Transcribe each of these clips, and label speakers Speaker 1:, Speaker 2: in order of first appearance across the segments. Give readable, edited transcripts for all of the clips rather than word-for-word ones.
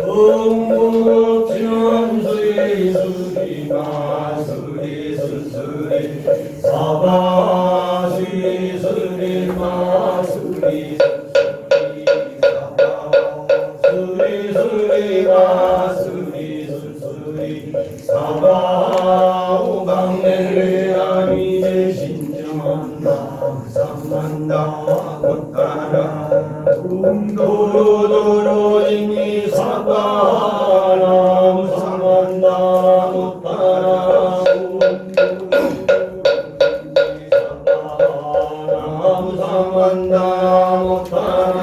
Speaker 1: 음무천수리 수리 마수리 수수리 사바수리 수리 마수리 수수리 사바수리 수리 마수리 수수리 사바오강내레아니 제신정한다 삼만다 못따라 도로도로이미 사바람 삼만다 못따라 사바람 삼만다 못따라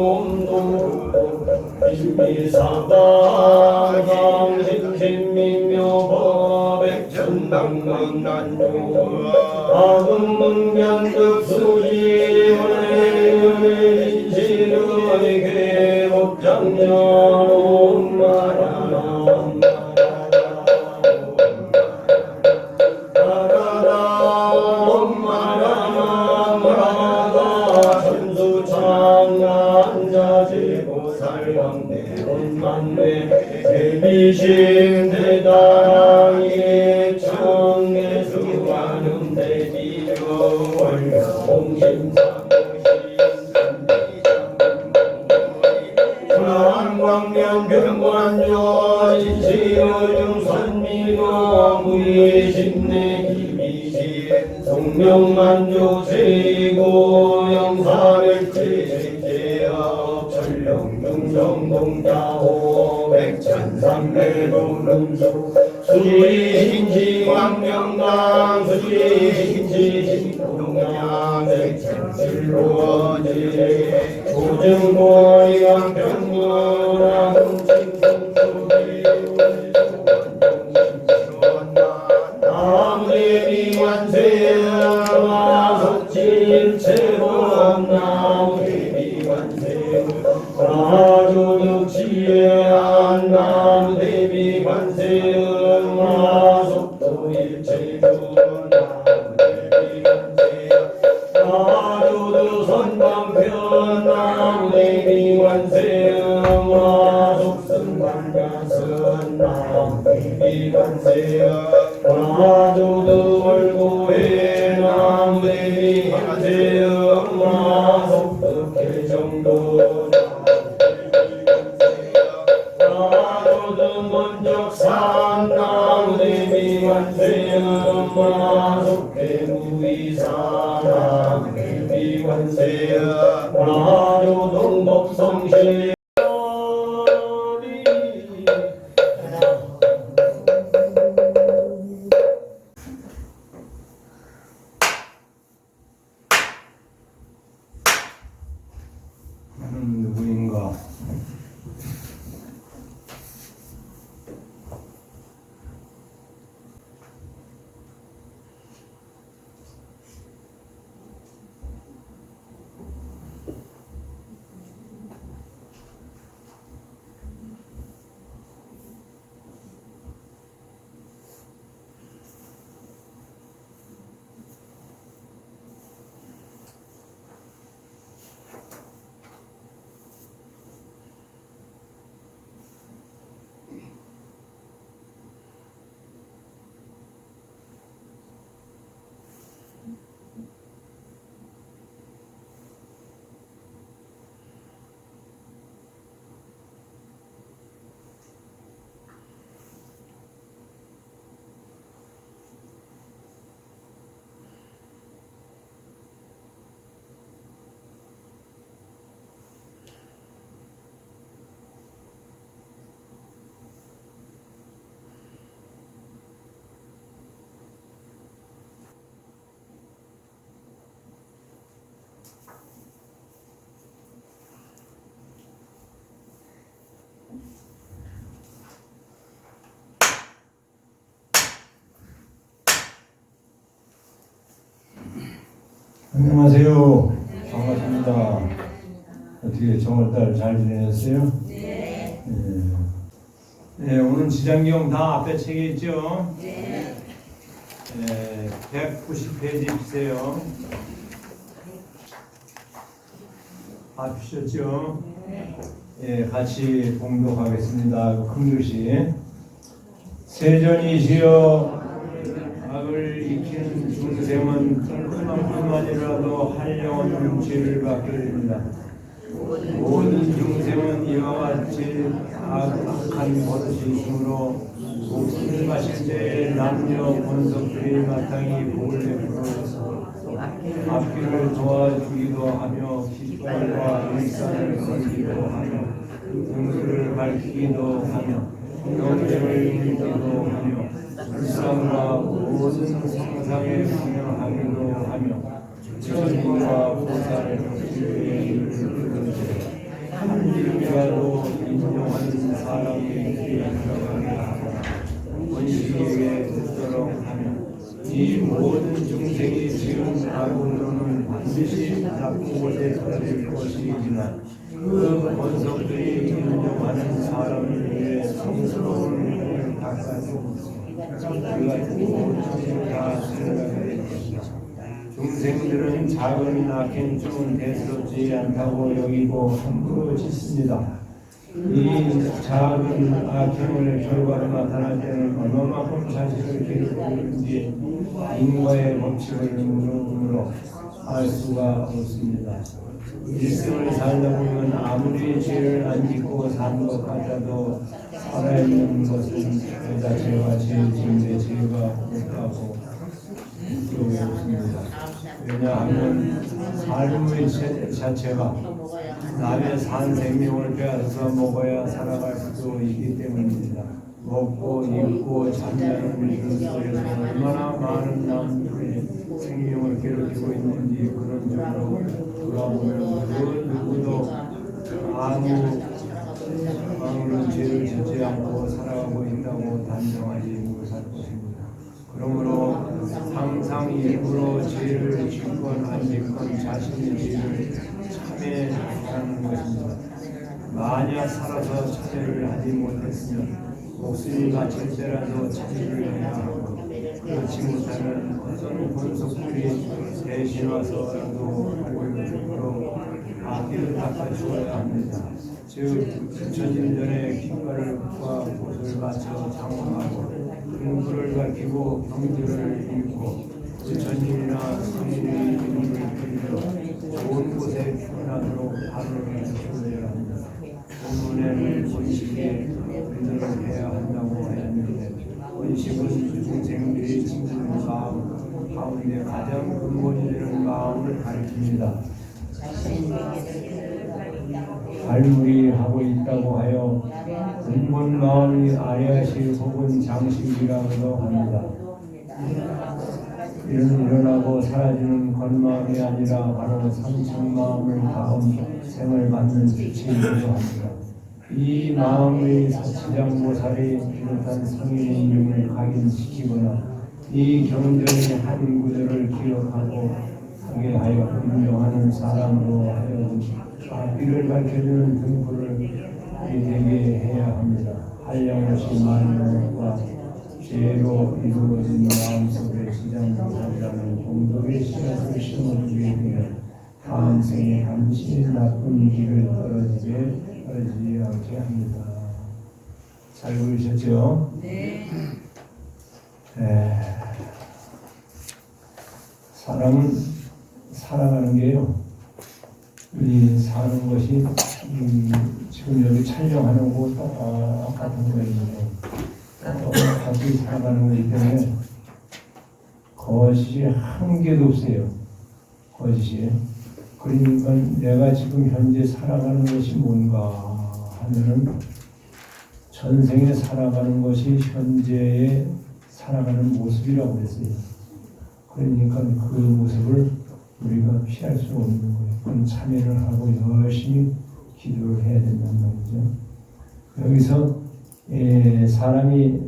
Speaker 1: 옴도로이미 사바람 신신민묘법백천당강난조 아금문견득수지원의 인시르의 계곡장년 옴마라라 옴마라라 천수창난자지고살왕대 온만대 대비심 대다랑이 청내수관음 대비조 왕명 병관조 인시여중선미노 무의심내 기비시 송명만조 세고 영사백제제제업 전령중성동자호 백천삼매도능조 수지신지 왕명당 수지신지 신동양 백천실로지 조증고리왕 병문왕 나무대비 관세음 속진체범 나무대비 관세음 나조득지혜한 나무대비 관세음 나속도일체도 나무대비 관세음 나조득 선방편 나무대비 관세음 나속승관가선 나무대비 관세음 나조득 월고해 나무대비 관세음 나속득 개정도 나조득 먼적산 나무대비 관세음 나속해 무이사 나무대비 관세음 나조득 법성실 누구인가? 안녕하세요. 반갑습니다. 어떻게 정월달 잘 지내셨어요? 네. 네, 오늘 지장경 다 앞에 책에 있죠? 네. 190페이지 주세요. 아프셨죠? 예, 같이 봉독하겠습니다. 큰 글씨. 세전이시여 악을 익히는 중생은 그만큼만이라도 한량없는 죄를 받게 됩니다. 모든 중생은 이와 같이 악한 버릇이 있으므로 목숨을 마실 때에 남녀 권속들이 마땅히 복을 베풀어서 앞길을 도와주기도 하며 깃발과 일산을 걸기도 하며 등수를 밝히기도 하며 영생을 이기도 하며 불상과 모든 상상에 분명하기도 하며 천국과 보살을 기회에 이르는 한 이름이라도 인정하는 사람에게 들어가게 하고 원식에게 듣도록 하며 이 모든 중생이 지은 악으로는 반드시 나쁜 곳에 떨어질 것이지만 그 권속들이 인정하는 사람을 위해 성스러운 은혜를 닦아주고 우리가 모든 다 생각하게 될 것이다. 중생들은 작은 악행중은 대수롭지 않다고 여기고 함부로 짓습니다. 이 작은 악행의 결과로 나타날 때는 얼마만큼 자신을 괴롭히는지 인과의 법칙을 물음으로 알 수가 없습니다. 일생을 살다 보면 아무리 죄를 안 짓고 산 것 같아도 살아있는 것은 그 자체가 제일 지은데 죄가 없다고 느껴봅니다. 왜냐하면 삶의 자체가 남의 산 생명을 빼앗아서 먹어야 살아갈 수도 있기 때문입니다. 먹고 입고 잠자는 그 속에서 얼마나 많은 남들의 생명을 괴롭히고 있는지 그런 점으로 돌아보면 그 누구도 아무런 죄를 짓지 않고 살아가고 있다고 단정하지 못할 것입니다. 그러므로 항상 일부러 죄를 짓건 안 짓건 자신의 죄를 참회하는 것입니다. 만약 살아서 참회를 하지 못했으면 목숨이 마칠 때라도 참회를 해야 하고 그렇지 못하면 어떤 권속들이 대신 와서라도 하려고 악기를 닦아주어야 합니다. 즉 부처님전에 깃발과 옷을 맞춰 장엄하고 등불을 밝히고 경주를 읽고 부처님이나 성인의 이름을 빌려 좋은 곳에 표현하도록 발언을 주어야 합니다. 본문에는 본식에 의도를 해야 한다고 했는데 본식은 중생들이 짓는 마음 가운데 가장 근본이 되는 마음을 가리킵니다. 발물이 하고 있다고 하여 근본 마음이 아래아시 혹은 장식이라고도 합니다. 일어나고 사라지는 겉마음이 아니라 바로 상층마음을 다음 생을 받는 주체이기도 합니다. 이 마음의 사치장보살이 비롯한 성인의 이름을 각인시키거나 이 경전의 한 구절을 기억하고 하게 하여 인정하는 사람으로 하여금 앞길을 밝혀주는 등불을 되게 해야 합니다. 한량없이 말과 죄로 이루어진 마음속에 시장보살이라는 공덕의 씨앗을 심어주게 되면 다음 생에 한시 나쁜 길을 떨어지지 않게 합니다. 잘 보이셨죠? 네. 사람은 살아가는 게요. 이 사는 것이 지금 여기 촬영하는 거 똑같은 거예요. 똑같이 살아가는 거기 때문에 거짓이 한 개도 없어요. 거짓이. 그러니까 내가 지금 현재 살아가는 것이 뭔가 하면은 전생에 살아가는 것이 현재에 살아가는 모습이라고 그랬어요. 그러니까 그 모습을 우리가 피할 수 없는 거예요. 그건 참여를 하고 열심히 기도를 해야 된다는 말이죠. 여기서 사람이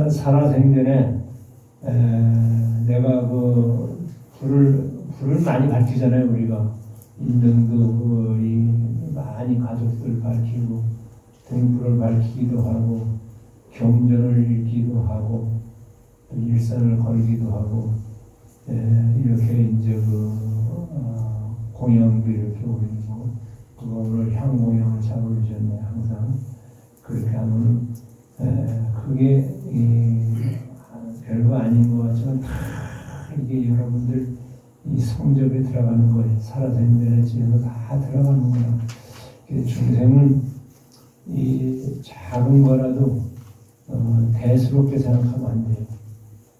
Speaker 1: 살아생전에 내가 그 불을 많이 밝히잖아요. 우리가 인정도 많이 가족들 밝히고 등불을 밝히기도 하고 경전을 읽기도 하고 일선을 걸기도 하고 이렇게 이제 공양도 이렇게 올리고 또 오늘 향공양을 잘 올리셨네. 항상 그렇게 하면 그게 별거 아닌 것 같지만 다 이게 여러분들 이 성적에 들어가는 거예요. 살아서 힘내는 집에서 다 들어가는 거야. 중생은 이 작은 거라도 대수롭게 생각하면 안 돼요.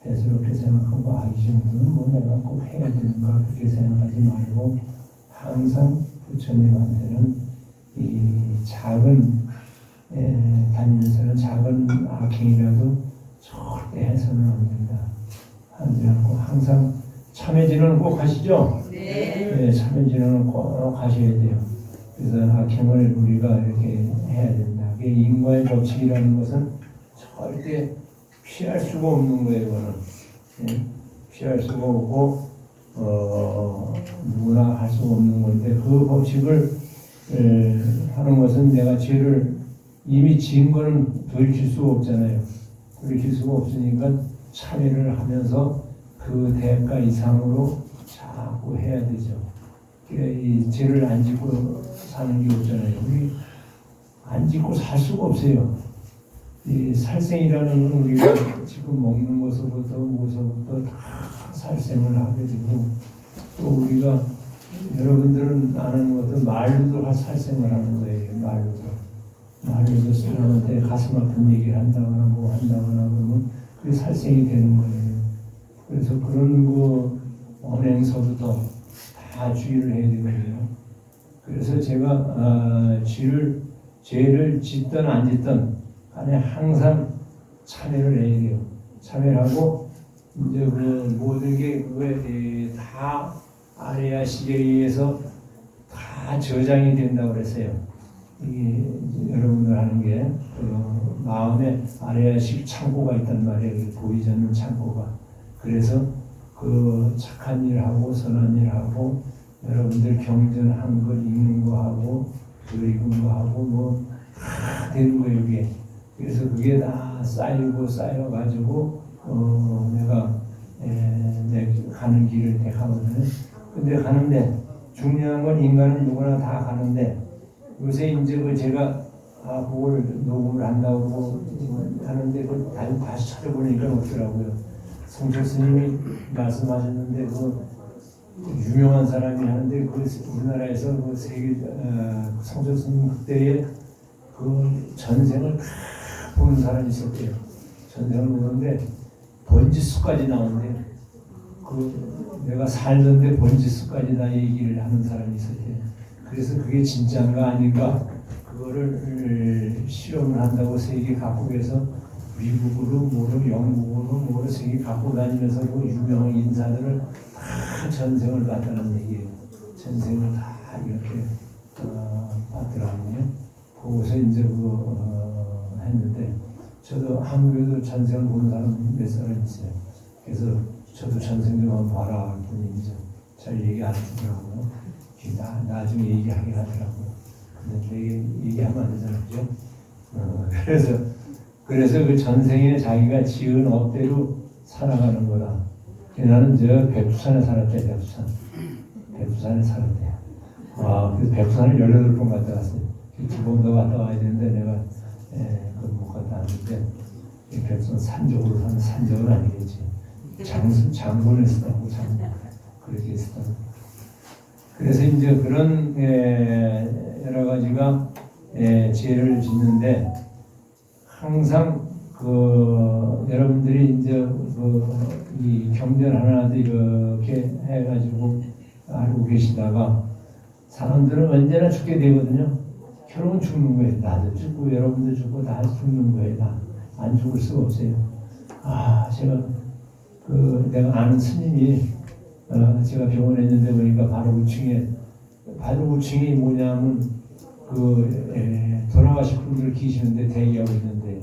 Speaker 1: 대수롭게 생각하고 이 정도는 뭐 내가 꼭 해야 되는가 그렇게 생각하지 말고 항상 부처님한테는 이 작은 다니면서는 작은 악행이라도 절대 해서는 안 된다. 하지 않고 항상 참회진은 꼭 하시죠? 네. 참회진은 꼭 하셔야 돼요. 그래서 악행을 우리가 이렇게 해야 된다. 그게 인과의 법칙이라는 것은 절대 피할 수가 없는 거예요. 이거는 피할 수가 없고 누구나 할 수가 없는 건데 그 법칙을 하는 것은 내가 죄를 이미 지은 거는 돌이킬 수가 없잖아요. 돌이킬 수가 없으니까 참회를 하면서 그 대가 이상으로 자꾸 해야 되죠. 이 죄를 안 짓고 사는 게 없잖아요. 우리 안 짓고 살 수가 없어요. 이 살생이라는 건 우리가 지금 먹는 것부터 무엇부터 다 살생을 하게 되고 또 우리가 여러분들은 아는 것도 말로도 살생을 하는 거예요. 말로도 사람한테 가슴 아픈 얘기를 한다거나 뭐 한다거나 그러면 그게 살생이 되는 거예요. 그래서 그런 언행서부터 다 주의를 해야 되거든요. 그래서 제가 죄를 짓든 안 짓든 간에 항상 참회를 해야 돼요. 참회를 하고 이제 모든 게 그거에 다 아레아식에 의해서 다 저장이 된다고 그랬어요. 이게 여러분들 하는 게 마음에 아레아식 창고가 있단 말이에요. 보이지 않는 창고가. 그래서 그 착한 일 하고 선한 일 하고 여러분들 경전한 거 읽는 거 하고 읽은 거 하고 뭐 다 되는 거예요. 이게. 그래서 그게 다 쌓여가지고 내가 내 가는 길을 택하거든요. 근데 가는데 중요한 건 인간은 누구나 다 가는데 요새 이제 제가 그걸 녹음을 한다고 하는데 다시 찾아보니까 없더라고요. 성철 스님이 말씀하셨는데 유명한 사람이 하는데 우리나라에서 세계 성철 스님 그때에 전생을 다 보는 사람이 있었대요. 전생을 보는데 번지수까지 나오는데 내가 살던데 번지수까지 다 얘기를 하는 사람이 있었대요. 그래서 그게 진짜인가 아닌가 그거를 실험을 한다고 세계 각국에서 미국으로 영국으로 세계 갖고 다니면서 유명한 인사들을 다 전생을 봤다는 얘기예요. 전생을 다 이렇게 봤더라고요. 거기서 이제 했는데 저도 한국에도 전생을 본 사람 몇 사람 있어요. 그래서 저도 전생 좀 한번 봐라 했더니 이제 잘 얘기 안 하더라고요. 나중에 얘기하긴 하더라고요. 근데 얘기하면 안 되잖아요. 그래서 그 전생에 자기가 지은 업대로 살아가는 거다. 나는 백두산에 살았대. 백두산에 살았대. 그래서 백두산을 18번 갔다 왔어요. 2번 더 갔다 와야 되는데 내가 못 갔다 왔는데 백두산 산적으로 사는 산적은 아니겠지. 장군을 했다고 그렇게 했다고. 그래서 이제 그런 여러 가지가 죄를 짓는데 항상 여러분들이 이제 이 경전 하나도 이렇게 해가지고 알고 계시다가 사람들은 언제나 죽게 되거든요. 결국은 죽는 거예요. 나도 죽고 여러분들 죽고 다 죽는 거예요. 안 죽을 수가 없어요. 제가 내가 아는 스님이 제가 병원에 있는데 보니까 바로 5층이 뭐냐면 돌아가신 분들 계시는데 대기하고 있는데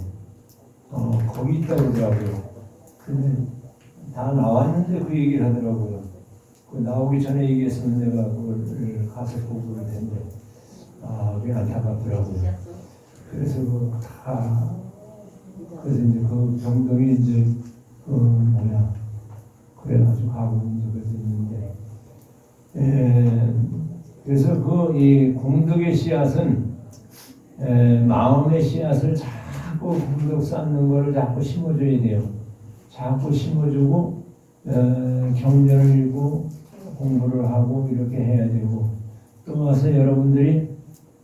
Speaker 1: 거기 있다고 그러더라고요. 근데 다 나왔는데 그 얘기를 하더라고요. 나오기 전에 얘기했으면 내가 그걸 가서 보고 그럴 텐데 그게 안타깝더라고요. 그래서 그래서 이제 그 병동이 이제 그래서 그래가지고 가고 문제가 있는데, 그래서 그 이 공덕의 씨앗은 마음의 씨앗을 자꾸 공덕 쌓는 거를 자꾸 심어줘야 돼요. 자꾸 심어주고 경전을 읽고 공부를 하고 이렇게 해야 되고, 또 와서 여러분들이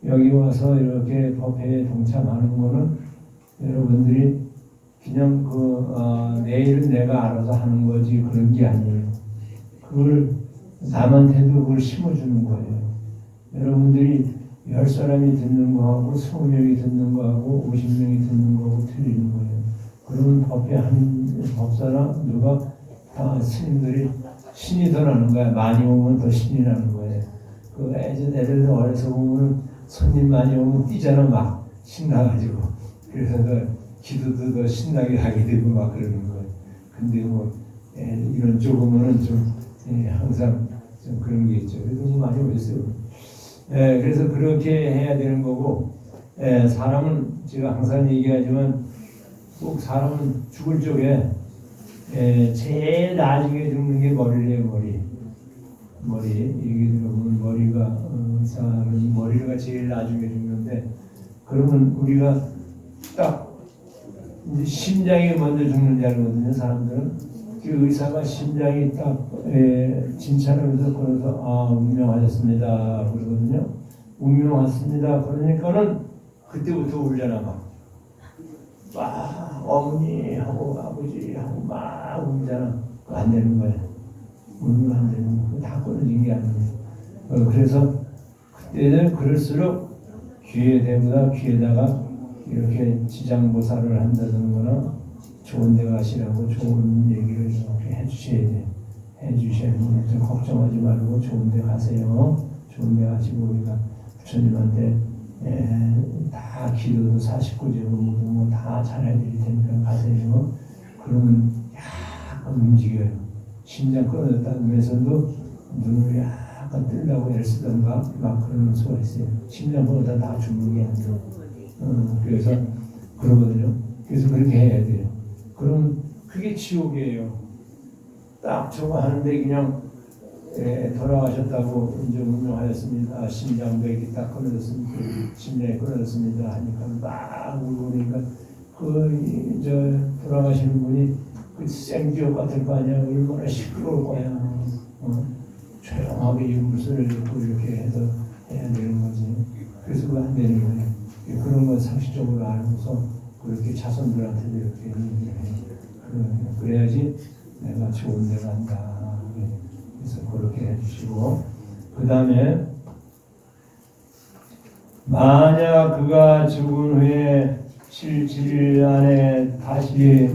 Speaker 1: 여기 와서 이렇게 법회에 동참하는 거는 여러분들이 그냥 내일은 내가 알아서 하는 거지 그런 게 아니에요. 그걸 남한테도 그걸 심어주는 거예요. 여러분들이 10사람이 듣는 거하고 20명이 듣는 거하고 50명이 듣는 거하고 틀리는 거예요. 그러면 법회 한 법사나 누가 다 스님들이 신이 더 나는 거야. 많이 오면 더 신이 나는 거예요. 그 애들 어려서 보면 손님 많이 오면 뛰잖아, 막 신나가지고. 그래서 기도도 더 신나게 하게 되고 막 그러는 거예요. 근데 뭐 이런 조금은 좀 항상 좀 그런 게 있죠. 그래도 많이 오셨어요. 그래서 그렇게 해야 되는 거고, 사람은 제가 항상 얘기하지만 꼭 사람은 죽을 적에 제일 나중에 죽는 게 머리래요. 머리 얘기 들어보면 사람은 머리가 제일 나중에 죽는데, 그러면 우리가 딱 이제 심장이 먼저 죽는 줄 알거든요. 사람들은 그 의사가 심장이 딱 진찰하면서 그래서 운명하셨습니다 그러거든요. 운명하셨습니다 그러니까는 그때부터 울잖아. 막 어머니 하고 아버지 하고 막 울잖아. 그거 안 되는 거야. 울면 안 되는 거야. 다 끊어진 게 아니에요. 그래서 그때는 그럴수록 귀에다가 이렇게 지장보살을 한다든가 좋은 데 가시라고 좋은 얘기를 이렇게 해주셔야 돼요. 해주셔야 돼요. 걱정하지 말고 좋은 데 가세요. 좋은 데 가시고 우리가 부처님한테 다 기도도 49제로 뭐 다 잘해드릴 테니까 가세요. 그러면 약간 움직여요. 심장 끊어졌다면서도 눈을 약간 뜨려고 애를 쓰던가 막 그러는 수가 있어요. 심장보다 다 죽는 게 아니고. 그래서 그러거든요. 그래서 그렇게 해야 돼요. 그럼 그게 지옥이에요. 딱 저거 하는데 그냥 돌아가셨다고 이제 운명하였습니다. 심장벽이 딱 끊어졌습니다. 심장이 끊어졌습니다 하니까 막 울고 그러니까 돌아가시는 분이 그 생지옥 같을 거 아니야. 얼마나 시끄러울 거야. 조용하게 유물소를 듣고 이렇게 해서 해야 되는 거지. 그래서 그거 안 되는 거예요. 그런 건 상식적으로 알고서 그렇게 자손들한테도 이렇게 얘기를 해요. 그래야지 내가 좋은 데 간다. 그래서 그렇게 해주시고, 그 다음에 만약 그가 죽은 후에 7일 안에 다시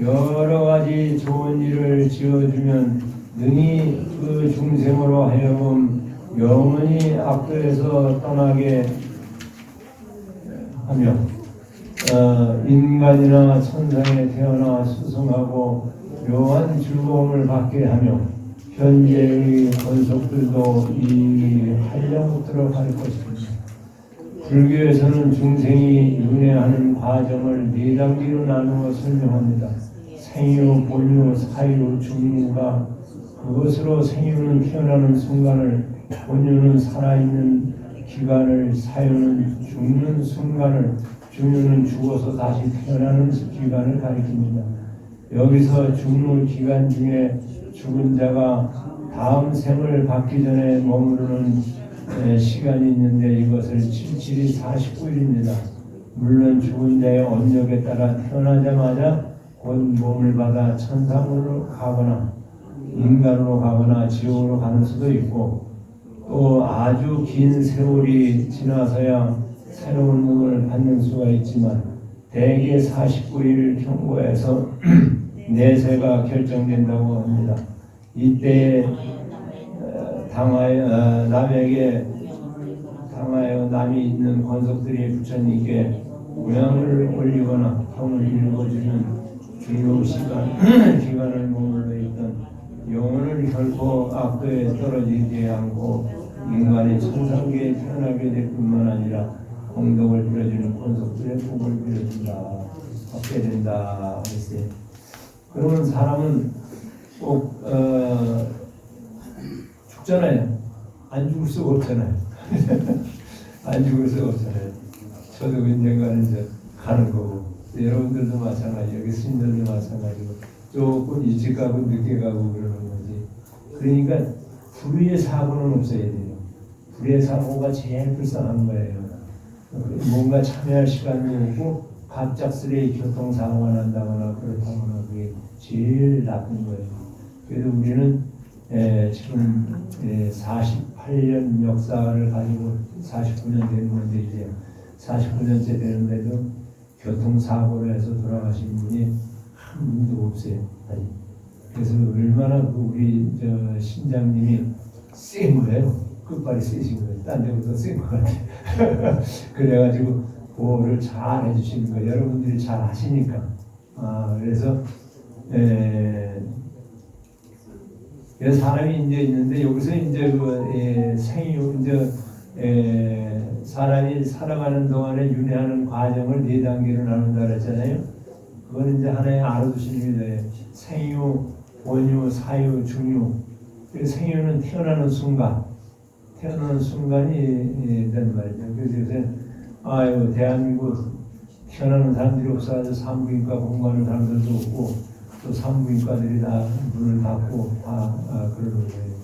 Speaker 1: 여러 가지 좋은 일을 지어주면 능히 그 중생으로 하여금 영원히 악도에서 떠나게 하며 인간이나 천상에 태어나 수승하고 묘한 즐거움을 받게 하며 현재의 권속들도 이 한량못들어 갈 것입니다. 불교에서는 중생이 윤회하는 과정을 4단계로 나누어 설명합니다. 생유, 본유, 사유, 중유가 그것으로 생유는 태어나는 순간을, 본유는 살아있는 기간을, 사유는 죽는 순간을, 중유는 죽어서 다시 태어나는 기간을 가리킵니다. 여기서 죽는 기간 중에 죽은 자가 다음 생을 받기 전에 머무르는 시간이 있는데 이것을 77이 49일입니다. 물론 죽은 자의 업력에 따라 태어나자마자 곧 몸을 받아 천상으로 가거나 인간으로 가거나 지옥으로 가는 수도 있고, 또 아주 긴 세월이 지나서야 새로운 몸을 받는 수가 있지만 대개 49일 경과에서 내세가 결정된다고 합니다. 이때 남에게 당하여 남이 있는 권속들이 부처님께 우양을 올리거나 경을 읽어주는 중요 기간을 머물러 있던 영혼을 결코 악도에 떨어지지 않고 인간의 천상계에 태어나게 될 뿐만 아니라 공덕을 빌어주는 권속들의 복을 빌어준다, 얻게 된다 했어요. 그러면 사람은 꼭 죽잖아요. 안 죽을 수가 없잖아요. 안 죽을 수가 없잖아요. 저도 언젠가는 이제 가는 거고, 여러분들도 마찬가지, 여기 스님들도 마찬가지고, 조금 일찍 가고 늦게 가고 그러는 거지. 그러니까 불의의 사고는 없어야 돼요. 불의의 사고가 제일 불쌍한 거예요. 뭔가 참여할 시간이 없고 갑작스레 교통사고가 난다거나 그렇다거나 그게 제일 나쁜 거예요. 그래서 우리는 지금 48년 역사를 가지고 49년 되는 건데 이제 49년째 되는데도 교통사고를 해서 돌아가신 분이 한 분도 없어요. 아직. 그래서 얼마나 우리 신장님이 센 거예요. 끝발이 세신 거예요. 딴 데보다 센 것 같아요. 그래가지고 보호를 잘 해주시는 거예요. 여러분들이 잘 하시니까. 그래서 사람이 이제 있는데 여기서 이제 생유 사람이 살아가는 동안에 윤회하는 과정을 네 단계로 나눈다 그랬잖아요. 그거는 이제 하나의 알아두시면 돼요. 생유, 원유, 사유, 중유. 생유는 태어나는 순간이 된단 말이죠. 그래서 요새 대한민국 태어나는 사람들이 없어서 산부인과 공부하는 사람들도 없고 또 산부인과들이 다 문을 닫고 다 그러는 거예요.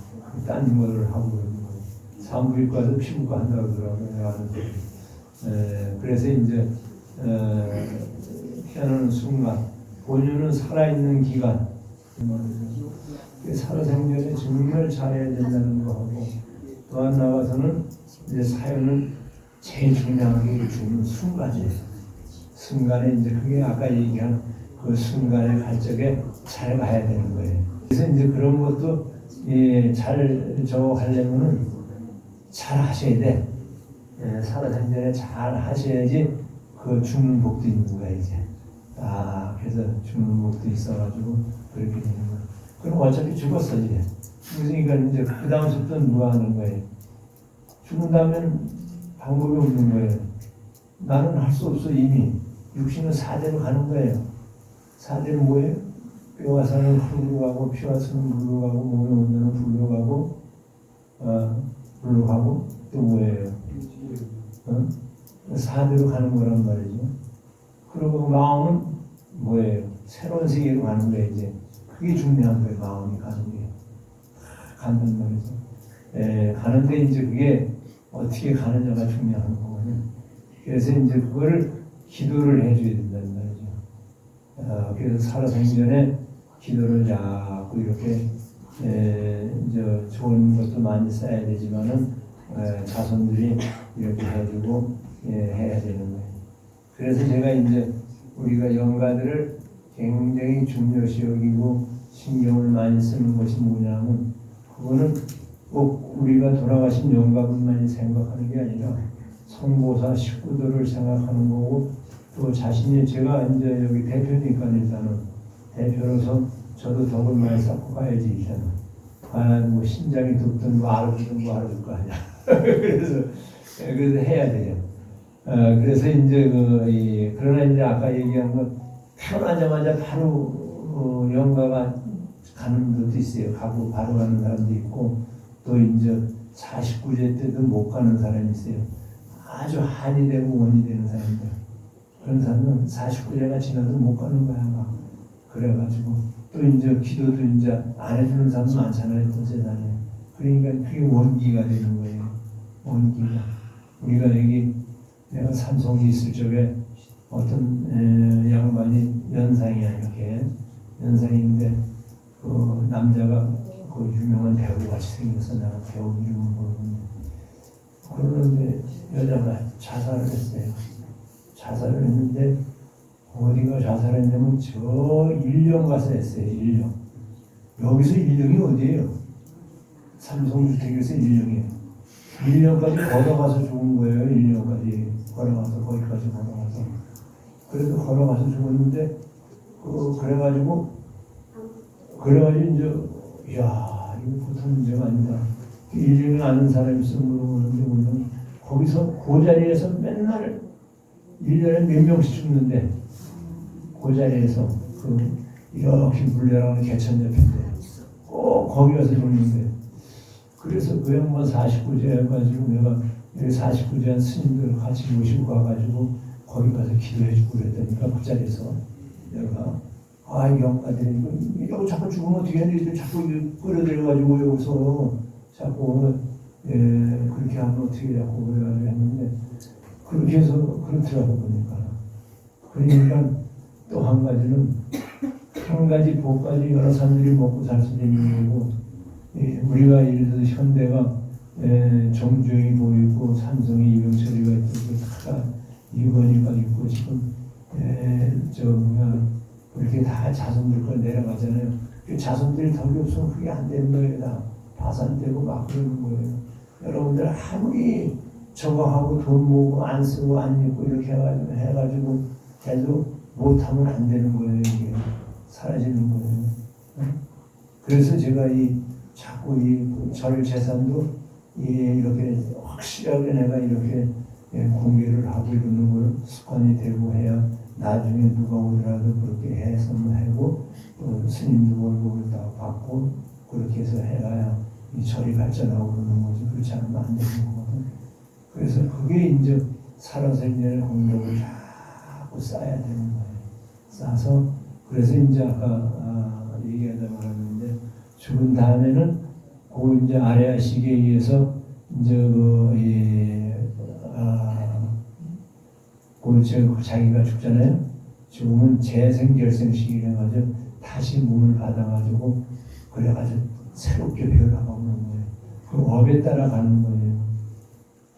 Speaker 1: 딴 거를 하고 그러는 거예요. 산부인과도 피부과 한다고 그러더라고요. 그래서 이제 태어나는 순간, 본인은 살아있는 기간, 살아생전에 정말 잘해야 된다는 거 하고, 또 한 나가서는 이제 사연은 제일 중요한 게 죽는 순간이에요. 순간에 이제 그게 아까 얘기한 그 순간의 발적에 잘 가야 되는 거예요. 그래서 이제 그런 것도 잘 하려면은 잘 하셔야 돼. 살아생전에 잘 하셔야지 그 죽는 복도 있는 거야 이제. 그래서 죽는 복도 있어가지고 그렇게 되는 거야. 그럼 어차피 죽었어 이제. 그러니까 이제 그 다음부터 누가 하는 거예요. 죽는다면 방법이 없는 거예요. 나는 할 수 없어 이미. 육신은 사대로 가는 거예요. 사대로 뭐예요? 뼈와 살은 흙으로 가고 피와 살은 물로 가고 몸의 온도는 불로 가고 불로 가고 또 뭐예요? 사대로 가는 거란 말이죠. 그리고 마음은 뭐예요? 새로운 세계로 가는 거예요 이제. 그게 중요한 거예요. 마음이 가는 게. 간단 말이죠. 가는데 이제 그게 어떻게 가느냐가 중요한 거거든요. 그래서 이제 그거를 기도를 해줘야 된다는 말이죠. 그래서 살아생전에 기도를 자꾸 이렇게 이제 좋은 것도 많이 써야 되지만은 자손들이 이렇게 해주고 해야 되는 거예요. 그래서 제가 이제 우리가 영가들을 굉장히 중요시 여기고 신경을 많이 쓰는 것이 뭐냐면 그거는 꼭 우리가 돌아가신 영가분만이 생각하는 게 아니라 성보사 식구들을 생각하는 거고 또 자신이 제가 이제 여기 대표니까 일단은 대표로서 저도 덕을 많이 쌓고 가야지 일단은 뭐 신장이 덥든 뭐 알아주든 뭐 알아줄 거 아니야. 그래서 해야 돼요. 그래서 이제 그러나 이제 아까 얘기한 건 태어나자마자 바로 영가가 가는 것도 있어요. 가고 바로 가는 사람도 있고 또 이제 49세 때도 못 가는 사람이 있어요. 아주 한이 되고 원이 되는 사람들. 그런 사람은 49세가 지나도 못 가는 거야 막. 그래가지고 또 이제 기도도 이제 안 해주는 사람 많잖아요. 또 세상에. 그러니까 그게 원기가 되는 거예요. 원기가. 우리가 여기 내가 삼성에 있을 적에 어떤 양반이 연상이야 이렇게 연상인데 그 남자가 그 유명한 배우같이 생겨서 내가 배우 이름을 모르는데 그러는데 여자가 자살을 했어요. 자살을 했는데 어디가 자살했냐면 저 일령 가서 했어요. 일령. 여기서 일령이 어디예요? 삼성주택에서 일령이에요. 일령까지 걸어가서 죽은 거예요. 일령까지 걸어가서 거기까지 걸어가서. 그래도 걸어가서 죽었는데 그래가지고 이제 이야 이거 보통 문제가 아니다. 일령이 아는 사람이 있으면 물어보는데 거기서 그 자리에서 맨날 1년에 몇 명씩 죽는데 그 자리에서 이렇게 물려라는 개천 옆인데 거기 가서 죽는데 그래서 그 양반 49제 해가지고 내가 여기 49제 한 스님들 같이 모시고 가가지고 거기 가서 기도해주고 그랬다니까 그 자리에서 내가 이 양반들이 이거 자꾸 죽으면 어떻게 하는지 자꾸 끌어들여가지고 여기서 자꾸 그렇게 하면 어떻게 자꾸 그래가지고 했는데 그렇게 해서 그렇더라고 보니까 그러니까 또 한 가지는 한 가지 복까지 여러 사람들이 먹고 살 수 있는 거고 우리가 예를 들어 현대가 정주행이 보이고 삼성이 이병철이가 있고 다 이건희가 있고 지금 그렇게 다 자손들 걸 내려가잖아요. 그 자손들이 덕이 없으면 그게 안 되는 거예요. 다 파산되고 막 그러는 거예요. 여러분들 아무리 저거 하고 돈 모으고 안 쓰고 안 입고 이렇게 해가지고 계속 못하면 안 되는 거예요. 이게 사라지는 거예요. 그래서 제가 자꾸 절 재산도 이렇게 확실하게 내가 이렇게 공개를 하고 이러는 걸 습관이 되고 해야 나중에 누가 오더라도 그렇게 해서 하고 스님도 월급을 다 받고 그렇게 해서 해야 이 절이 발전하고 그러는 거지. 그렇지 않으면 안 되는 거거든. 그래서 그게 이제 살아생전의 공덕을 자꾸 쌓아야 되는 거예요. 쌓아서 그래서 이제 아까 얘기하다 말았는데 죽은 다음에는 그 이제 아레아식에 의해서 이제 자기가 죽잖아요. 죽으면 재생결생식이라 가지고 다시 몸을 받아가지고 그래가지고 새롭게 변화하고 오는 거예요. 그 업에 따라 가는 거예요.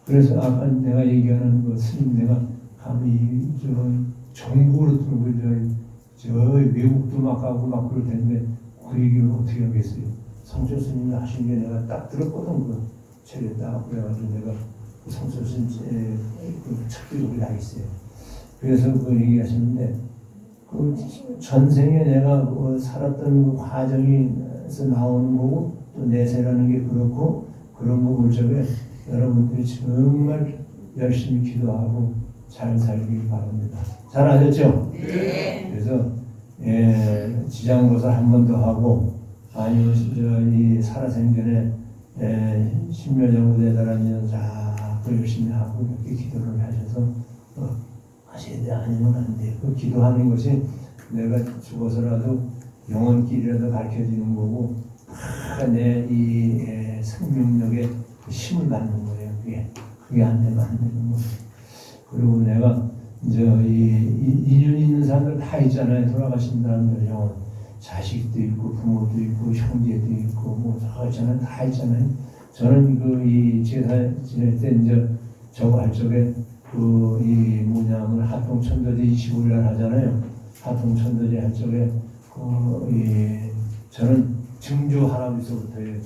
Speaker 1: 그래서 아까 내가 얘기하는 그 스님 내가 감히 전국으로 들고 저 외국도 막 가고 막 그럴 텐데 그 얘기를 어떻게 하겠어요? 성철 스님이 하신 게 내가 딱 들었거든. 그 책에 딱 그래가지고 내가 그 성철 스님 그 책도 여기 다 있어요. 그래서 그 얘기하시는데 그 전생에 내가 살았던 그 과정에서 나오는 거고 또 내세라는 게 그렇고 그런 거 볼 적에 여러분들이 정말 열심히 기도하고 잘 살기 바랍니다. 잘 아셨죠?
Speaker 2: 네.
Speaker 1: 그래서 지장보살 한 번 더 하고 아니면 이 살아생전에 10년 정도 되더라면 자꾸 열심히 하고 이렇게 기도를 하셔서 하셔야 돼. 아니면 안 돼. 그 기도하는 것이 내가 죽어서라도 영혼길이라도 가르쳐지는 거고 내 이 생명력에 힘을 받는 거예요. 그게 안 되면 안 되는 거예요. 그리고 내가 이제 인연 있는 사람들 다 있잖아요. 돌아가신 사람들 영혼 자식도 있고 부모도 있고 형제도 있고 뭐 다 있잖아요. 다 있잖아요. 저는 이 제사 지낼 때 이제 저거 할 적에 하통천도제 25일 하잖아요. 하통천도제 할 적에 저는 증조 할아버지서부터예요.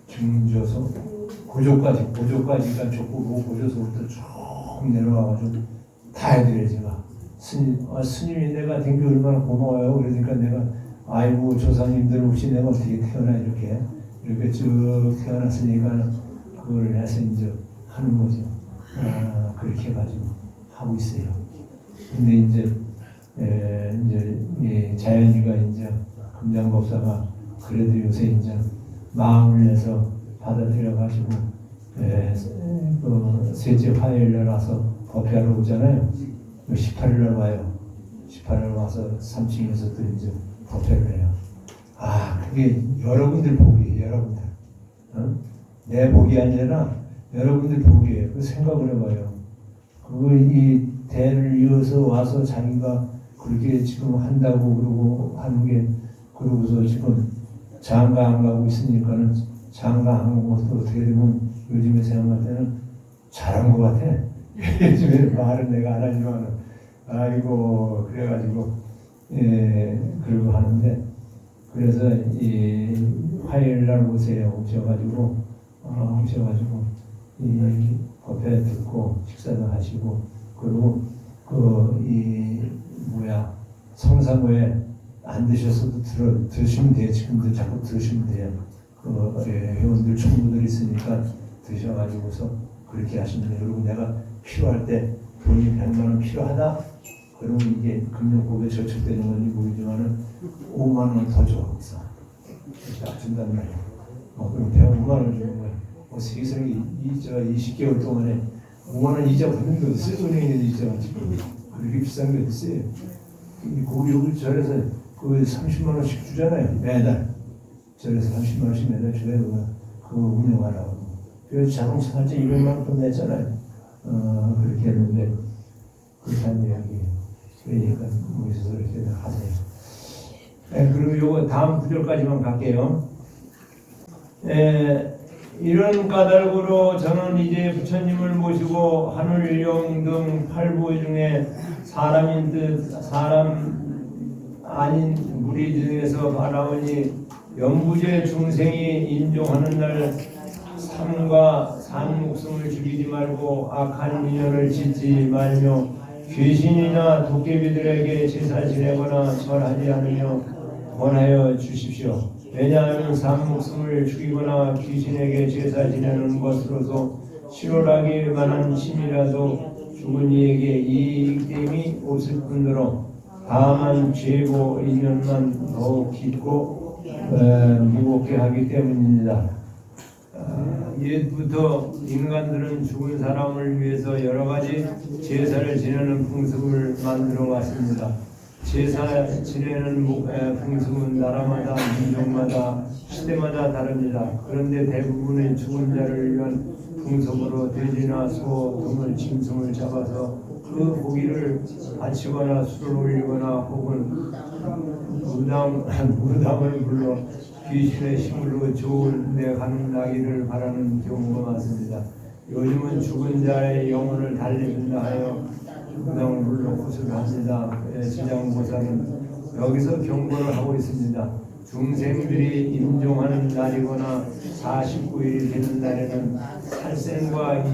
Speaker 1: 증조서 고조까지가 좋고 고조서부터 쭉 내려와가지고 다 해드려요. 제가 스님이 내가 된 게 얼마나 고마워요. 그러니까 내가 아이고 조상님들 없이 내가 어떻게 태어나 이렇게 쭉 태어났으니까 그걸 해서 이제 하는 거죠. 그렇게 해가지고 하고 있어요. 근데 이제 자연이가 이제 금장법사가 그래도 요새 이제 마음을 내서 받아들여가지고 그 셋째 화요일날 와서 법회하러 오잖아요. 18일날 와요. 18일 와서 3층에서 또 이제 법회를 해요. 그게 여러분들 복이에요. 여러분들. 내 복이 아니라 여러분들 복이에요. 그 생각을 해봐요. 이 대를 이어서 와서 자기가 그렇게 지금 한다고 그러고 하는 게 그러고서 지금 장가 안 가고 있으니까는 장가 안 가고 어떻게 되면 요즘에 생각할 때는 잘한 것 같아. 요즘에 말은 내가 안 하지만 아이고 그래가지고 그러고 하는데 그래서 화요일날 오세요. 오셔가지고 이 법회 듣고 식사도 하시고 그리고 성사모에 안 드셨어도 드시면 돼요. 지금도 자꾸 드시면 돼요. 회원들 총무들 있으니까 드셔가지고서 그렇게 하시면 돼요. 그리고 내가 필요할 때 돈이 100만 원 필요하다? 그러면 이게 금융국에 저축되는 건지 모르지만은 5만 원 더 줘. 딱 준단 말이야. 그럼 105만 원 주는 거야. 세상에 20개월 동안에 5만 원 이자 받는 게 어딨어요? 은행에 있는 이자가 지금 그렇게 비싼 게 어딨어요? 여기 절에서 그 30만 원씩 주잖아요. 매달 절에서 30만 원씩 매달 줘요. 그거 운영하라고. 그래서 자동차 살 때 200만 원 돈 냈잖아요. 그렇게 했는데 그렇다는 이야기예요. 그러니까 여기서 이렇게 하세요. 그리고 요거 다음 구절까지만 갈게요. 이런 까닭으로 저는 이제 부처님을 모시고 하늘 영 등 팔부 중에 사람인 듯 사람 아닌 무리 중에서 바라오니 영부제 중생이 인종하는 날 삼과 산 목숨을 죽이지 말고 악한 인연을 짓지 말며 귀신이나 도깨비들에게 제사 지내거나 절하지 않으며 권하여 주십시오. 왜냐하면 산 목숨을 죽이거나 귀신에게 제사 지내는 것으로서 실효하기 만한 신이라도 죽은 이에게 이익됨이 없을 뿐더러 다만 죄고 인연만 더욱 깊고 무겁게 하기 때문입니다. 옛부터 인간들은 죽은 사람을 위해서 여러 가지 제사를 지내는 풍습을 만들어 왔습니다. 제사 지내는 풍습은 나라마다 민족마다 시대마다 다릅니다. 그런데 대부분의 죽은 자를 위한 풍습으로 돼지나 소 등을 짐승을 잡아서 그 고기를 바치거나 술을 올리거나 혹은 무당을 불러 귀신의 힘으로 좋은 데 가는 나기를 바라는 경우가 많습니다. 요즘은 죽은 자의 영혼을 달래준다 하여 무당을 불러 구슬을 합니다. 지장보살은 여기서 경고를 하고 있습니다. 중생들이 임종하는 날이거나 49일이 되는 날에는 살생과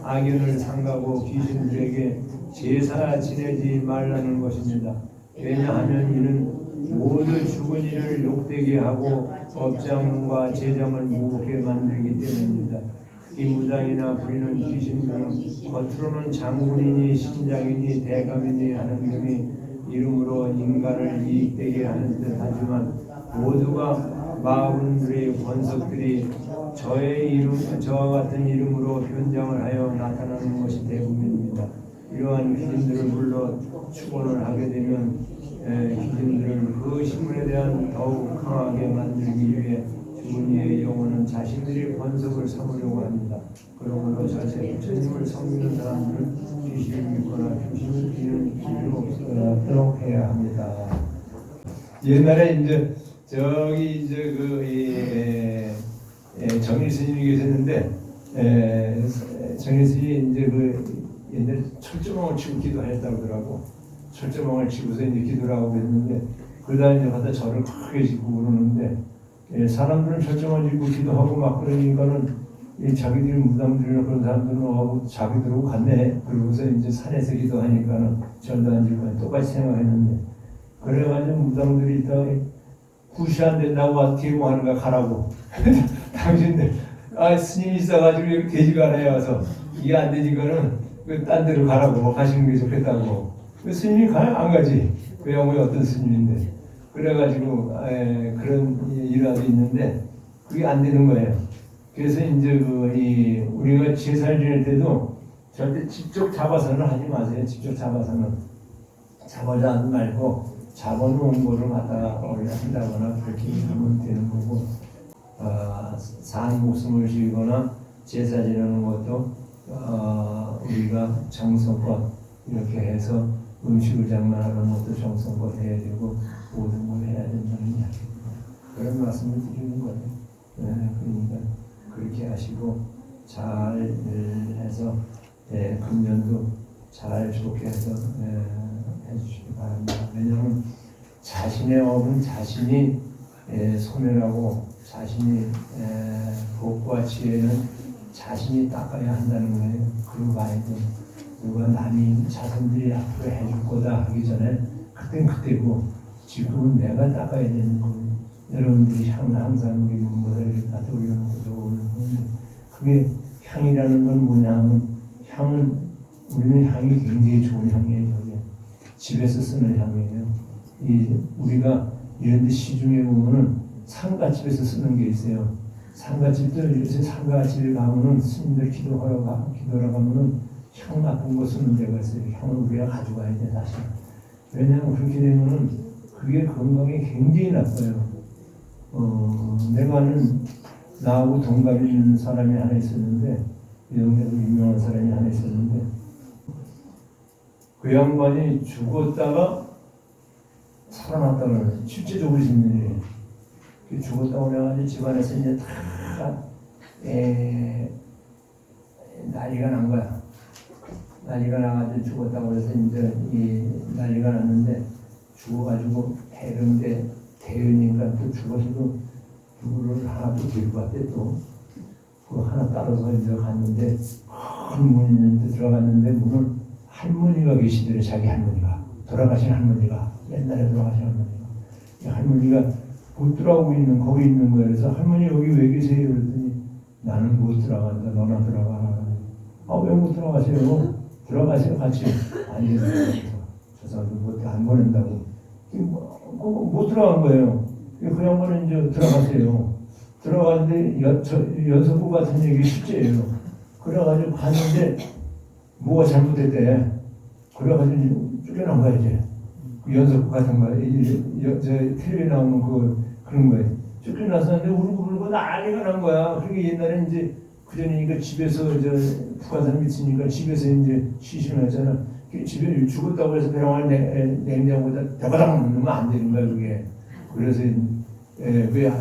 Speaker 1: 악연을 삼가고 귀신들에게 제사 지내지 말라는 것입니다. 왜냐하면 이는 모두 죽은 이를 욕되게 하고 업장과 재정을 무겁게 만들기 때문입니다. 이 무당이나 부리는 귀신들은 겉으로는 장군이니 신장이니 대감이니 하는 등의 이름으로 인간을 이익되게 하는 듯 하지만 모두가 마군들의 권석들이 저와 같은 이름으로 변장을 하여 나타나는 것이 대부분입니다. 이러한 귀신들을 불러 축원을 하게 되면 귀신들을 그 신문에 대한 더욱 강하게 만들기 위해 죽은 이의 영혼은 자신들이 권석을 삼으려고 합니다. 그러므로 자세 부처님을 섬기는 사람들은 귀신을 믿거나 귀신을 비는 필요 없도록 해야 합니다. 옛날에 이제 저기 이제 정일 스님이 계셨는데 정일 스님이 이제 옛날에 철조망을 치고 기도했다고 그러더라고. 철조망을 치고서 이제 기도를 하고 그랬는데 그러다 이제 갖다 절을 크게 짓고 그러는데 사람들은 철조망을 짓고 기도하고 막 그러니까는 자기들이 무당들이나 그런 사람들은 자기들하고 갔네. 그러고서 이제 산에서 기도하니까는 절도 안 지고 똑같이 생각했는데 그래가지고 무당들이 더 구시 안 된다고 뒤로 하는가 가라고. 당신들 스님이 있어가지고 이렇게 돼지가 하나에 와서 이게 안 되니까는 딴 데로 가라고 가시는 게 좋겠다고. 스님이 가요? 안 가지. 그 양반이 어떤 스님인데. 그래가지고 그런 일화도 있는데 그게 안 되는 거예요. 그래서 이제 우리가 제사를 지낼 때도 절대 직접 잡아서는 하지 마세요. 직접 잡아서는 잡아지 않지 말고 잡아놓은 거를 갖다가 한다거나 그렇게 하면 되는 거고 산 목숨을 지거나 제사 지내는 것도 우리가 정성껏 이렇게 해서 음식을 장만하는 것도 정성껏 해야 되고 모든 걸 해야 된다는 이야기입니다. 그런 말씀을 드리는 거예요. 그러니까 그렇게 하시고 잘 해서 금년도 잘 좋게 해서 해주시기 바랍니다. 왜냐하면 자신의 업은 자신이 소멸하고 자신이 복과 지혜는 자신이 닦아야 한다는 거예요. 그러고 봐야 돼. 누가 남이 자손들이 앞으로 해줄 거다 하기 전에 그땐 그때고 지금은 내가 닦아야 되는 거예요. 여러분들이 항상 우리 문보살을 다 떠올리는 거죠. 그게 향이라는 건 뭐냐 하면 향은 우리는 향이 굉장히 좋은 향이에요. 집에서 쓰는 향이에요. 우리가 이런 데 시중에 보면은 상가집에서 쓰는 게 있어요. 상가집들 요새 상가집에 가면은 스님들 기도하러 가면은 향 나쁜 거 쓰는 데가 있어요. 향을 우리가 가져가야 돼 사실. 왜냐하면 그렇게 되면은 그게 건강에 굉장히 나빠요. 내가 아는 나하고 동갑이 있는 사람이 하나 있었는데 이 동네에서 유명한 사람이 하나 있었는데 그 양반이 죽었다가 살아났다는 실제적으로 있는 일이에요. 죽었다고 그래가지고 집안에서 이제 다 난리가 난 거야. 난리가 나가지고 죽었다고 그래서 이제 난리가 났는데 죽어가지고 해병대 대원인가 또 죽어서도 누구를 하나 또 데리고 왔대 또. 그 하나 따라서 이제 갔는데 큰 문이 있는데 들어갔는데 문을 할머니가 계시더래. 자기 할머니가 돌아가신 할머니가 옛날에 돌아가신 할머니가 못 들어가고 있는 거기 있는 거예요. 그래서 할머니 여기 왜 계세요? 그랬더니 나는 못 들어간다. 너나 들어가라. 왜 못 들어가세요? 들어가세요 같이. 아니 저 사람도 안 보낸다고. 못 들어간 거예요. 그 양반은 이제 들어가세요. 들어갔는데 연서부 같은 얘기 실제예요. 그래가지고 갔는데 뭐가 잘못됐대. 그래가지고 쫓겨난 거야 이제. 그 연서부 같은 거, 텔레비에 나오는 그런 거예요. 쫓겨나서는데 울고 난리가 난 거야. 그게 옛날에 이제 그전이니까 집에서 북한사람 있으니까 집에서 이제 시신을 했잖아. 집에 죽었다고 해서 병원에 냉장고에다 대바닥 넣으면 안 되는 거야 그게. 그래서 왜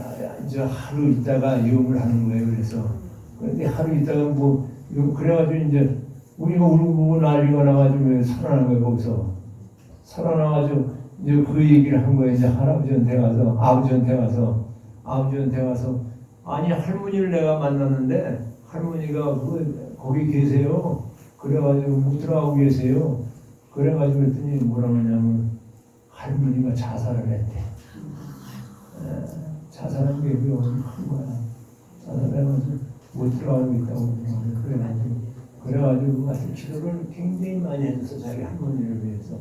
Speaker 1: 이제 하루 있다가 유음을 하는 거예요. 그래서 근데 하루 있다가 그래가지고 이제 우리가 울고 난리가 나가지고 살아난 거예요. 거기서 살아나가지고 이제 그 얘기를 한 거예요. 이제 할아버지한테 가서 아버지한테 가서 아니 할머니를 내가 만났는데 할머니가 거기 계세요. 그래가지고 못 들어가고 계세요. 그래가지고 그랬더니 뭐라고 하냐면 할머니가 자살을 했대. 자살한 게 왜 어디 큰 거야. 자살해가지고 못 들어가고 있다고 그래가지고 같은 기도를 굉장히 많이 해줘서 자기 할머니를 위해서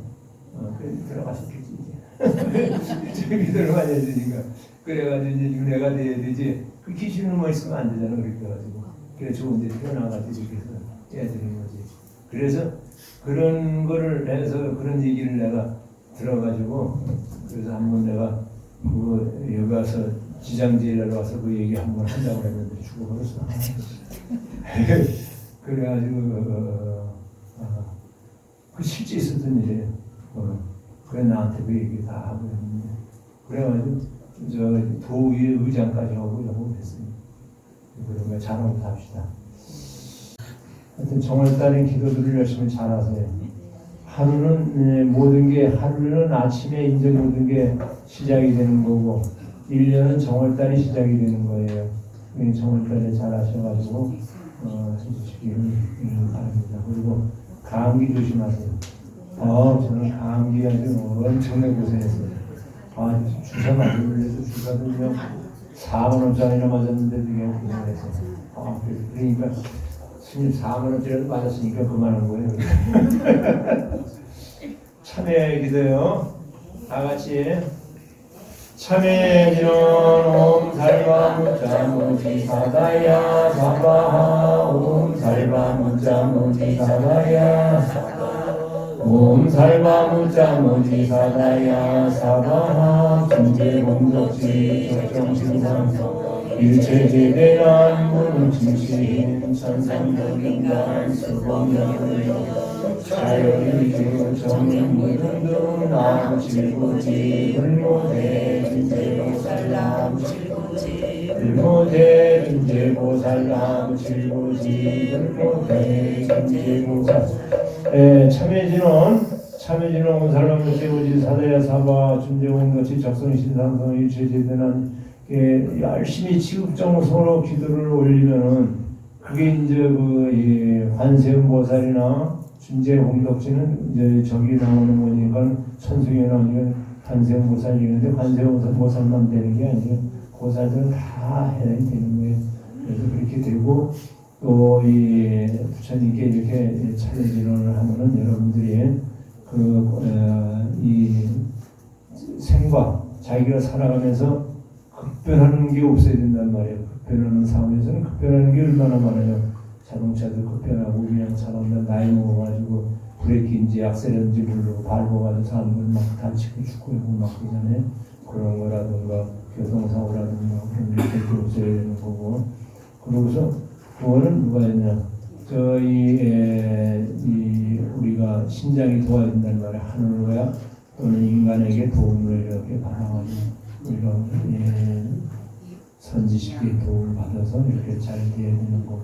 Speaker 1: 들어가셨겠지 이제 기도를 많이 해주니까 그래가지고 이제 내가 돼야 되지 그 기신으로만 있으면 안 되잖아. 그래가지고 그래 좋은 데 태어나가지고 이렇게 해서 해야 되는 거지. 그래서 그런 거를 해서 그런 얘기를 내가 들어가지고 그래서 한번 내가 여기 와서 지장제를 와서 그 얘기 한번 한다고 했는데 죽어버렸어. 그래가지고 그 실제 있었던 일이에요. 그래 나한테 그 얘기 다 하고 했는데 그래가지고 도의회 의장까지 하고 했습니다. 그러면 잘하고 삽시다. 하여튼 정월달에 기도들을 열심히 잘하세요. 하루는 아침에 이제 모든 게 시작이 되는 거고 1년은 정월달이 시작이 되는 거예요. 정월달에 잘 하셔가지고 해주시기를 바랍니다. 그리고 감기 조심하세요. 저는 감기 아주 엄청나게 고생했어요. 주사 맞으려도 주사도 그냥 4만 원짜리나 맞았는데도 그냥 고생했어요. 그러니까 스님 4만 원짜리라도 맞았으니까 그만한 거예요. 참회 기도요. 다 같이 참회 기도. 옴 살바 무자 무지 사다야 사바하. 옴 살바 무자 무지 사다야 사바하. 옴 살바 무자 무지 사다야 사바하. kim제공덕지 적정신상성 일체제대한 무능심신 천상덕인간 수범명을 자유의주 정인무등등 나무칠구지 불모대 준제보살람 칠구지 불모대 준제보살람 칠구지 불모대 준제보살. 참회진은 온살람 제오지 사대야 사바 준제공덕지 적성신상성 일체제대한 열심히 지극정성으로 기도를 올리면은 그게 이제 관세음 보살이나 준제공덕지는 이제 저기 나오는 거니까 천승에 나오니까 관세음 보살이는데 관세음 보살만 되는 게 아니에요. 보살들은 다 해당이 되는 거예요. 그래서 그렇게 되고 또 부처님께 이렇게 찬례진원을 하면은 여러분들이 이 생과 자기가 살아가면서 급변하는 게 없어야 된단 말이에요. 급변하는 상황에서는 급변하는 게 얼마나 많아요. 자동차도 급변하고 그냥 사람들 나이 먹어가지고 브레이크인지 악셀인지 모르고 밟아가지고 사람들 막 다치고 죽고 막 그러잖아요. 그런 거라든가 교통사고라든가 그런 게 없어야 되는 거고. 그러고서 그거는 누가 했냐. 우리가 신장이 도와준다는 말에 하늘로야 또는 인간에게 도움을 이렇게 받아가지고 우리가 선지식의 도움을 받아서 이렇게 잘 돼야 되는 거고,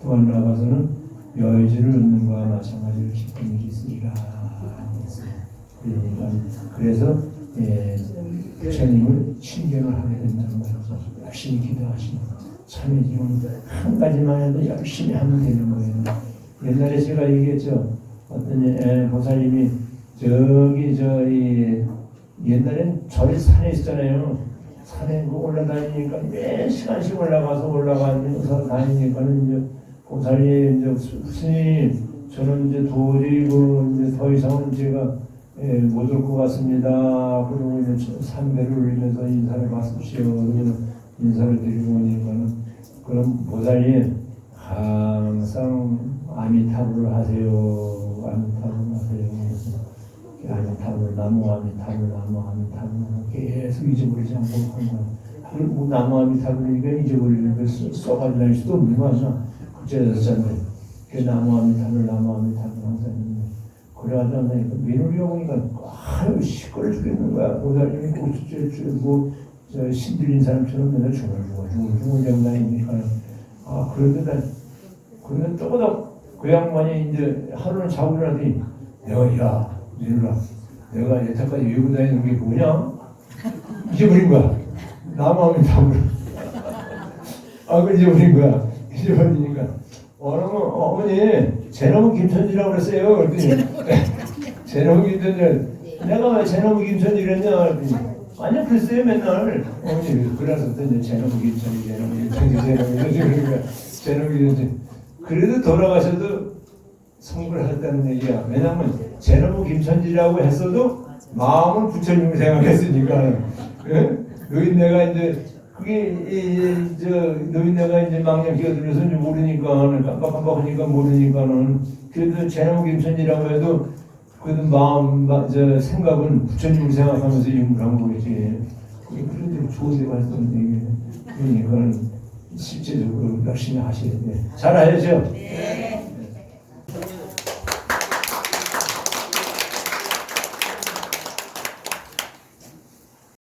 Speaker 1: 또 나아가서는 여의주를 얻는 것과 마찬가지로 기쁜 일이 있으리라 했어요. 그래서 부처님을 신경을 하게 된다는 말이죠. 열심히 기도하시는 참에 지금 한 가지만 해도 열심히 하면 되는 거예요. 옛날에 제가 얘기했죠. 어떤 보살님이 옛날엔 절이 산에 있잖아요. 산에 올라다니니까 몇 시간씩 올라가서 다니니까는 이제 보살님 이제 스님 저는 이제 도저히 이제 더 이상은 제가 못 올 것 같습니다. 그러고 이제 삼배를 올리면서 인사를 받으시오. 인사를 드리고 오니까는 그럼 보살님 항상 아미타불을 하세요. 아미타불을 하세요. 아미타불 나무 아미타불 계속 잊어버리지 않고 한 거야. 그리고 나무 아미타불이니까 잊어버리는 거 써가지고 날 수도 없는 거 아니야. 그제서잖아요. 그 나무 아미타불 항상 있는 거야. 그래가지고 나니까 민우리 오니까 아유 시끄러 죽겠는 거야. 보살님이 저 신들린 사람처럼 맨날 중얼중얼 장난이니까. 그런데 또보다 그 양반이 이제 하루는 자고 일어나더니 야 민우라 내가 여태까지 외우고 다니는 게 뭐냐? 잊어버린 거야. 나무하면 다물. 그걸 잊어버린 거야. 잊어버리니까 어머니 제놈은 김천지라고 그랬어요. 그랬더니 제놈은 김천지 내가 왜 제놈은 김천지 그랬냐? 그랬더니 아니야 글쎄요 맨날 어머니 그래서 이제 제놈은 김천지 그래도 돌아가셔도 성불을 했다는 얘기야. 왜냐하면 제놈은 김천지라고 했어도 마음은 부처님을 생각했으니까. 노인네가 이제 그게 노인네가 이제 망령 끼어들면서 이제 모르니까 깜빡깜빡하니까 모르니까는 그래도 제놈은 김천지라고 해도 그래도 마음 생각은 부처님을 생각하면서 유물한 거겠지. 그런데 좋은 데가 했던 얘기예요. 그러니까는 실제적으로 열심히 하셔야 돼. 잘하셨죠? 네.